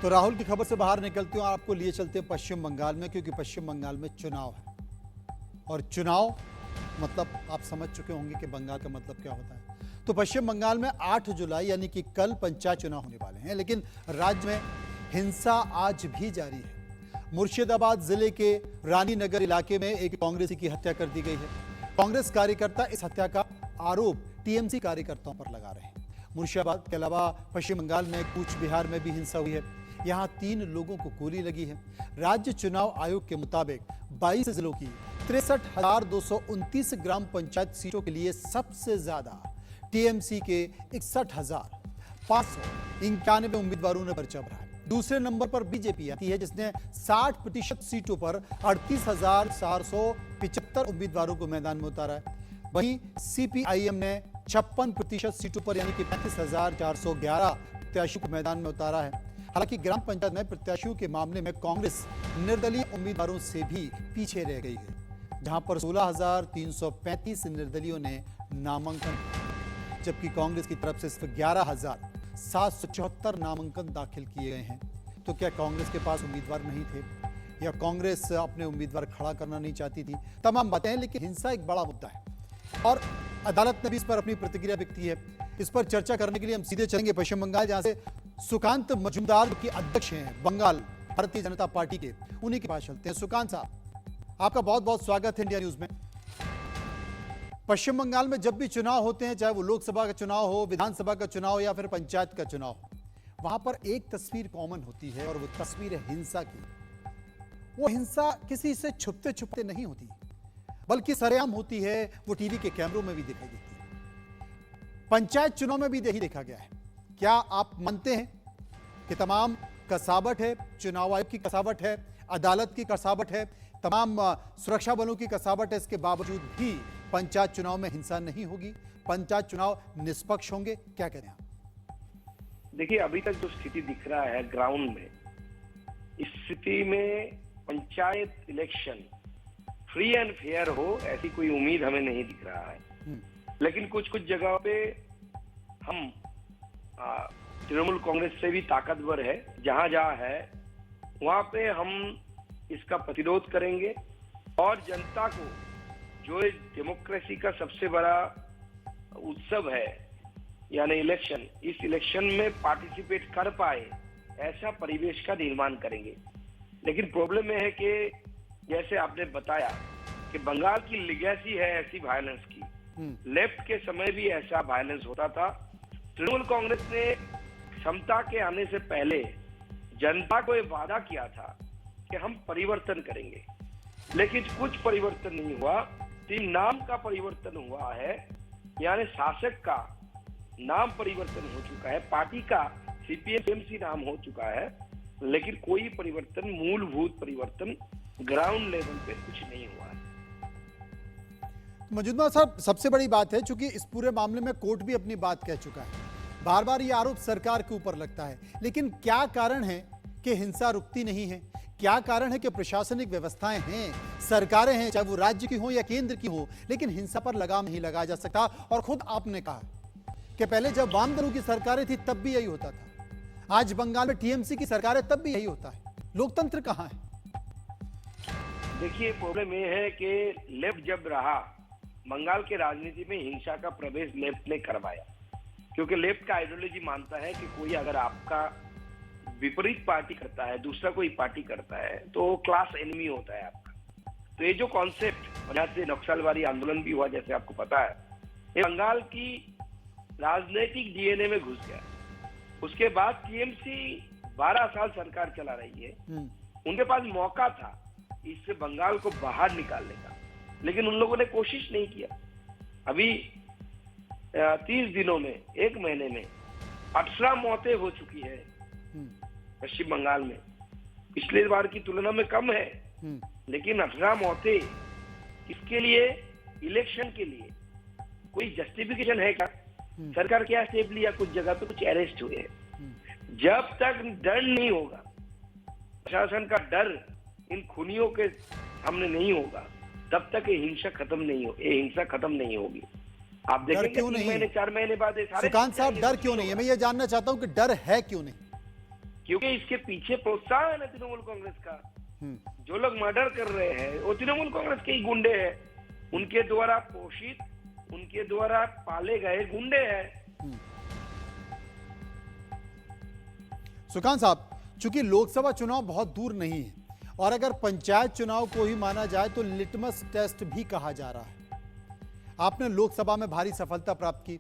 तो राहुल की खबर से बाहर निकलते हुए आपको लिए चलते हैं पश्चिम बंगाल में, क्योंकि पश्चिम बंगाल में चुनाव है। और चुनाव मतलब आप समझ चुके होंगे कि बंगाल का मतलब क्या होता है। तो पश्चिम बंगाल में 8 जुलाई यानी कि कल पंचायत चुनाव होने वाले हैं, लेकिन राज्य में हिंसा आज भी जारी है। मुर्शिदाबाद जिले के रानीनगर इलाके में एक कांग्रेसी की हत्या कर दी गई है। कांग्रेस कार्यकर्ता इस हत्या का आरोप टीएमसी कार्यकर्ताओं पर लगा रहे हैं। मुर्शिदाबाद के अलावा पश्चिम बंगाल में कूच बिहार में भी हिंसा हुई है। यहां 3 लोगों को गोली लगी है। राज्य चुनाव आयोग के मुताबिक 22 जिलों की 63,229 ग्राम पंचायत सीटों के लिए सबसे ज्यादा टीएमसी के 61,591 उम्मीदवारों ने पर्चा भरा है। दूसरे नंबर पर बीजेपी आती है, जिसने 60% सीटों पर 38,475 उम्मीदवारों को मैदान में उतारा है। वहीं सीपीआईएम ने 56% सीटों पर यानी कि 35,411 प्रत्याशियों को मैदान में उतारा है। हालांकि ग्राम पंचायत में प्रत्याशियों के मामले में कांग्रेस निर्दलीय उम्मीदवारों से भी पीछे रह गई है, जहां पर 16,335 निर्दलीयों ने नामांकन, जबकि कांग्रेस की तरफ से सिर्फ 11,774 नामांकन दाखिल किए गए हैं। तो क्या कांग्रेस के पास उम्मीदवार नहीं थे या कांग्रेस अपने उम्मीदवार खड़ा करना नहीं चाहती थी? तमाम बातें हैं, लेकिन हिंसा एक बड़ा मुद्दा है और अदालत ने भी इस पर अपनी प्रतिक्रिया व्यक्त की है। इस पर चर्चा करने के लिए हम सीधे चलेंगे पश्चिम बंगाल, जहां से सुकांत मजूमदार की अध्यक्ष हैं बंगाल भारतीय जनता पार्टी के, उन्हीं के पास चलते हैं। सुकांत साहब, आपका बहुत बहुत स्वागत है इंडिया न्यूज में। पश्चिम बंगाल में जब भी चुनाव होते हैं, चाहे वो लोकसभा का चुनाव हो, विधानसभा का चुनाव या फिर पंचायत का चुनाव, वहां पर एक तस्वीर कॉमन होती है और वो तस्वीर है हिंसा की। वो हिंसा किसी से छुपते छुपते नहीं होती, बल्कि सरेआम होती है। वो टीवी के कैमरों में भी दिखाई देती है, पंचायत चुनाव में भी यही देखा गया है। क्या आप मानते हैं कि तमाम कसावट है, चुनाव आयोग की कसावट है, अदालत की कसावट है, तमाम सुरक्षा बलों की कसावट है, इसके बावजूद भी पंचायत चुनाव में हिंसा नहीं होगी, पंचायत चुनाव निष्पक्ष होंगे? क्या कह रहे हैं आप? देखिए, अभी तक जो स्थिति दिख रहा है ग्राउंड में, इस स्थिति में panchayat election free and fair हो ऐसी कोई उम्मीद हमें नहीं दिख रहा है। लेकिन कुछ कुछ जगहों पे हम तृणमूल कांग्रेस से भी ताकतवर है, जहां जहां है वहां पे हम इसका प्रतिरोध करेंगे और जनता को जो डेमोक्रेसी का सबसे बड़ा उत्सव है यानी इलेक्शन, इस इलेक्शन में पार्टिसिपेट कर पाए ऐसा परिवेश का निर्माण करेंगे। लेकिन प्रॉब्लम यह है कि जैसे आपने बताया कि बंगाल की लिगेसी है ऐसी वायलेंस की, लेफ्ट के समय भी ऐसा वायलेंस होता था। तृणमूल कांग्रेस ने क्षमता के आने से पहले जनता को यह वादा किया था कि हम परिवर्तन करेंगे, लेकिन कुछ परिवर्तन नहीं हुआ। सिर्फ नाम का परिवर्तन हुआ है, यानी शासक का नाम परिवर्तन हो चुका है, पार्टी का सीपीएम नाम हो चुका है, लेकिन कोई परिवर्तन, मूलभूत परिवर्तन ग्राउंड लेवल पे कुछ नहीं हुआ है। मजूमदार साहब, सबसे बड़ी बात है, चूंकि इस पूरे मामले में कोर्ट भी अपनी बात कह चुका है, बार बार ये आरोप सरकार के ऊपर लगता है, लेकिन क्या कारण है कि हिंसा रुकती नहीं है? क्या कारण है कि प्रशासनिक व्यवस्थाएं हैं, सरकारें हैं, चाहे वो राज्य की हो या केंद्र की हो, लेकिन हिंसा पर लगाम नहीं लगाया जा सकता? और खुद आपने कहा कि पहले जब वाम दलों की सरकारें थी तब भी यही होता था, आज बंगाल में टीएमसी की सरकार है तब भी यही होता है। लोकतंत्र कहां है? देखिए, प्रॉब्लम यह है कि लेफ्ट जब रहा, बंगाल के राजनीति में हिंसा का प्रवेश लेफ्ट ने करवाया, क्योंकि लेफ्ट का आइडियोलॉजी मानता है कि कोई अगर आपका विपरीत पार्टी करता है, दूसरा कोई पार्टी करता है, तो क्लास एनिमी होता है आपका। तो ये जो कॉन्सेप्ट, वजह से नक्सलवादी आंदोलन भी हुआ जैसे आपको पता है, ये बंगाल की राजनीतिक डीएनए में घुस गया। उसके बाद टीएमसी 12 साल सरकार चला रही है, उनके पास मौका था इससे बंगाल को बाहर निकालने का, लेकिन उन लोगों ने कोशिश नहीं किया। अभी 30 दिनों में, 1 महीने में 18 मौतें हो चुकी है पश्चिम बंगाल में। पिछले बार की तुलना में कम है, लेकिन 18 मौतें इसके लिए, इलेक्शन के लिए कोई जस्टिफिकेशन है क्या? सरकार क्या स्टेप लिया? कुछ जगह पे कुछ अरेस्ट हुए हैं। जब तक डर नहीं होगा, प्रशासन का डर इन खूनियों के सामने नहीं होगा, तब तक ये हिंसा खत्म नहीं होगी। आप देखेंगे 3 महीने 4 महीने बाद सुकांत साहब, डर क्यों नहीं है? मैं ये जानना चाहता हूं कि डर है क्यों नहीं? क्योंकि इसके पीछे प्रोत्साहन है तृणमूल कांग्रेस का। जो लोग मर्डर कर रहे हैं वो तृणमूल कांग्रेस के ही गुंडे हैं, उनके द्वारा पोषित, उनके द्वारा पाले गए गुंडे हैं। सुकांत साहब, चूंकि लोकसभा चुनाव बहुत दूर नहीं है और अगर पंचायत चुनाव को ही माना जाए तो लिटमस टेस्ट भी कहा जा रहा है। आपने लोकसभा में भारी सफलता प्राप्त की,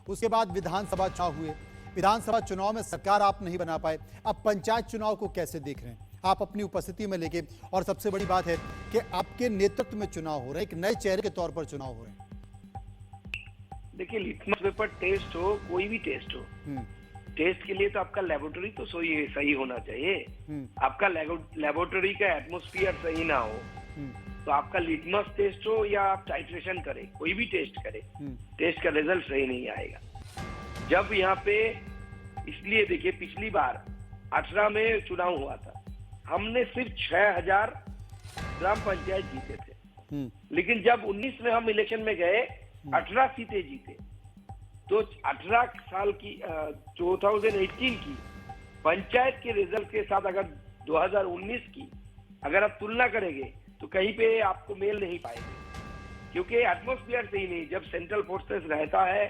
उसके बाद विधानसभा चुनाव हुए, विधानसभा चुनाव में सरकार आप नहीं बना पाए, अब पंचायत चुनाव को कैसे देख रहे हैं आप अपनी उपस्थिति में लेके? और सबसे बड़ी बात है कि आपके नेतृत्व में चुनाव हो रहे हैं, एक नए चेहरे के तौर पर चुनाव हो रहे हैं। देखिए, लिटमस पेपर टेस्ट हो, कोई भी टेस्ट हो, टेस्ट के लिए तो आपका लेबोरेटरी तो सही होना चाहिए। आपका लेबोरेटरी का एटमॉस्फेयर सही ना हो तो आपका लिटमस टेस्ट हो या आप टाइट्रेशन करें, कोई भी टेस्ट करें, टेस्ट का रिजल्ट सही नहीं आएगा। जब यहाँ पे, इसलिए देखिए पिछली बार 18 में चुनाव हुआ था, हमने सिर्फ 6000 ग्राम पंचायत जीते थे, लेकिन जब 19 में हम इलेक्शन में गए 18 सीटें जीते। तो 18 साल की 2018 की पंचायत के रिजल्ट के साथ अगर 2019 की अगर आप तुलना करेंगे तो कहीं पे आपको मेल नहीं पाएंगे, क्योंकि एटमॉस्फेयर सही नहीं। जब सेंट्रल फोर्सेस रहता है,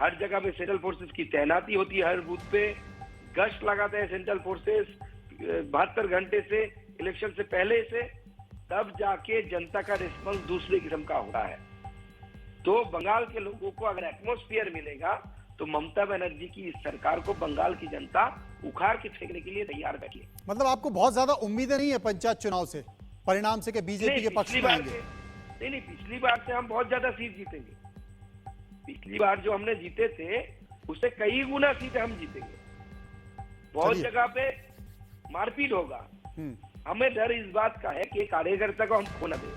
हर जगह पे सेंट्रल फोर्सेस की तैनाती होती है, हर बूथ पे गश्त लगाते हैं सेंट्रल फोर्सेस 72 घंटे से, इलेक्शन से पहले से, तब जाके जनता का रिस्पॉन्स दूसरे किस्म का होता है। तो बंगाल के लोगों को अगर एटमॉस्फेयर मिलेगा तो ममता बनर्जी की इस सरकार को बंगाल की जनता उखाड़ के फेंकने के लिए तैयार बैठी है। मतलब आपको बहुत ज्यादा उम्मीदें नहीं है पंचायत चुनाव से, परिणाम से कि बीजेपी के पक्ष में आएंगे? नहीं, पिछली बार से हम बहुत ज्यादा सीट जीतेंगे। पिछली बार जो हमने जीते थे उससे कई गुना सीटें हम जीतेंगे। बहुत जगह पे मारपीट होगा, हमें डर इस बात का है कि कार्यकर्ता को हम खो न दें।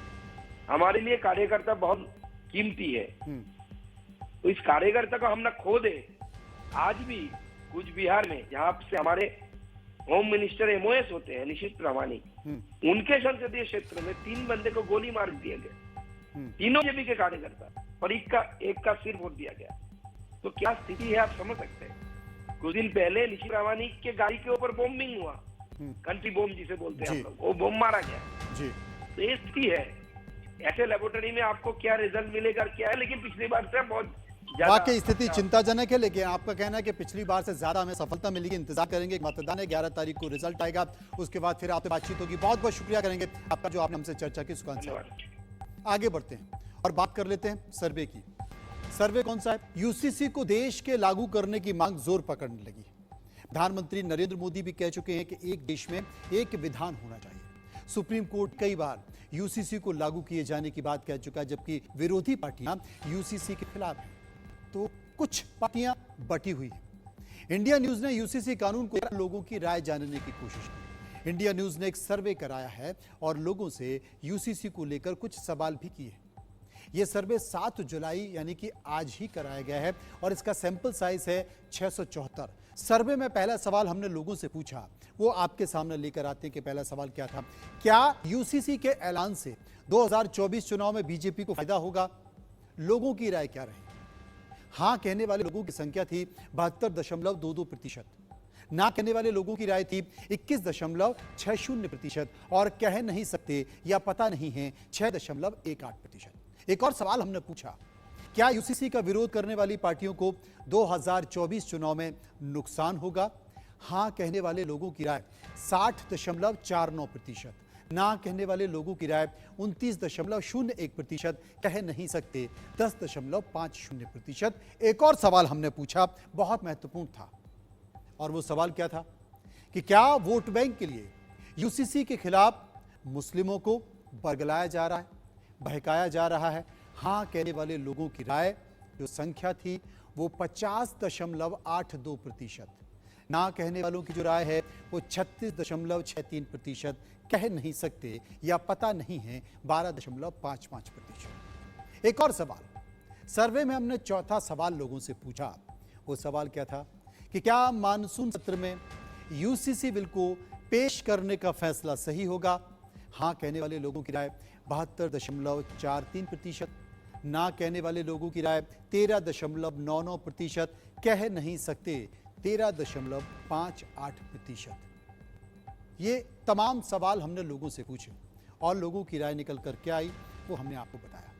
हमारे लिए कार्यकर्ता बहुत कीमती है, तो इस कार्यकर्ता को हम ना खो दे। आज भी कुछ बिहार में जहाँ से हमारे होम मिनिस्टर एमओएस होते हैं निशित प्रामाणिक, उनके संसदीय क्षेत्र में 3 बंदे को गोली मार दिया गया, तीनों बीजेपी के कार्यकर्ता, और एक का सिर फोड़ दिया गया। तो क्या स्थिति है आप समझ सकते हैं। कुछ दिन पहले निशित प्रामाणिक के गाड़ी के ऊपर बॉम्बिंग हुआ, कंट्री बॉम्ब जिसे बोलते हैं हम लोग, वो बॉम्ब मारा गया जी। तो ये स्थिति है। ऐसे लेबोरेटरी में आपको क्या रिजल्ट मिलेगा क्या है, लेकिन पिछली बार से बहुत वाकई स्थिति चिंताजनक है। लेकिन आपका कहना है कि पिछली बार से ज्यादा हमें सफलता मिलेगी। इंतजार करेंगे, मतदान है 11 तारीख को, रिजल्ट आएगा, उसके बाद फिर आपसे बातचीत होगी। बहुत बहुत शुक्रिया करेंगे आपका जो आपने हमसे चर्चा की सुकांत साहब। आगे बढ़ते हैं और बात कर लेते हैं सर्वे की। सर्वे कौन सा है? यूसीसी को देश के लागू करने की मांग जोर पकड़ने लगी। प्रधानमंत्री नरेंद्र मोदी भी कह चुके हैं कि एक देश में एक विधान होना चाहिए। सुप्रीम कोर्ट कई बार यूसीसी को लागू किए जाने की बात कह चुका है, जबकि विरोधी पार्टियां यूसीसी के खिलाफ हैं, तो कुछ पार्टियां बटी हुई हैं। इंडिया न्यूज ने यूसीसी कानून को लोगों की राय जानने की कोशिश की। इंडिया न्यूज ने एक सर्वे कराया है और लोगों से यूसीसी को लेकर कुछ सवाल भी किए। यह सर्वे 7 जुलाई यानी कि आज ही कराया गया है और इसका सैंपल साइज है 674। सर्वे में पहला सवाल हमने लोगों से पूछा, वो आपके सामने लेकर आते हैं कि पहला सवाल क्या था। क्या यूसीसी के ऐलान से 2024 चुनाव में बीजेपी को फायदा होगा? लोगों की राय क्या रही? हाँ कहने वाले लोगों की संख्या थी 72.22%, ना कहने वाले लोगों की राय थी 21.60% और कह नहीं सकते या पता नहीं है 6.18%। एक और सवाल हमने पूछा, क्या यूसीसी का विरोध करने वाली पार्टियों को 2024 चुनाव में नुकसान होगा? हाँ कहने वाले लोगों की राय 60.49%, ना कहने वाले लोगों की राय 29.01%, कह नहीं सकते 10.50%। एक और सवाल हमने पूछा, बहुत महत्वपूर्ण था, और वो सवाल क्या था कि क्या वोट बैंक के लिए यूसीसी के खिलाफ मुस्लिमों को बरगलाया जा रहा है, बहकाया जा रहा है? हाँ कहने वाले लोगों की राय जो संख्या थी वो 50.82%, ना कहने वालों की जो राय है वो 36.63%, कह नहीं सकते या पता नहीं है 12.55%। एक और सवाल सर्वे में हमने चौथा सवाल लोगों से पूछा, वो सवाल क्या था कि क्या मानसून सत्र में यूसीसी बिल को पेश करने का फैसला सही होगा? हाँ कहने वाले लोगों की राय 72.43%, ना कहने वाले लोगों की राय 13.99%, कह नहीं सकते 13.58%। ये तमाम सवाल हमने लोगों से पूछे और लोगों की राय निकल कर क्या आई वो हमने आपको बताया।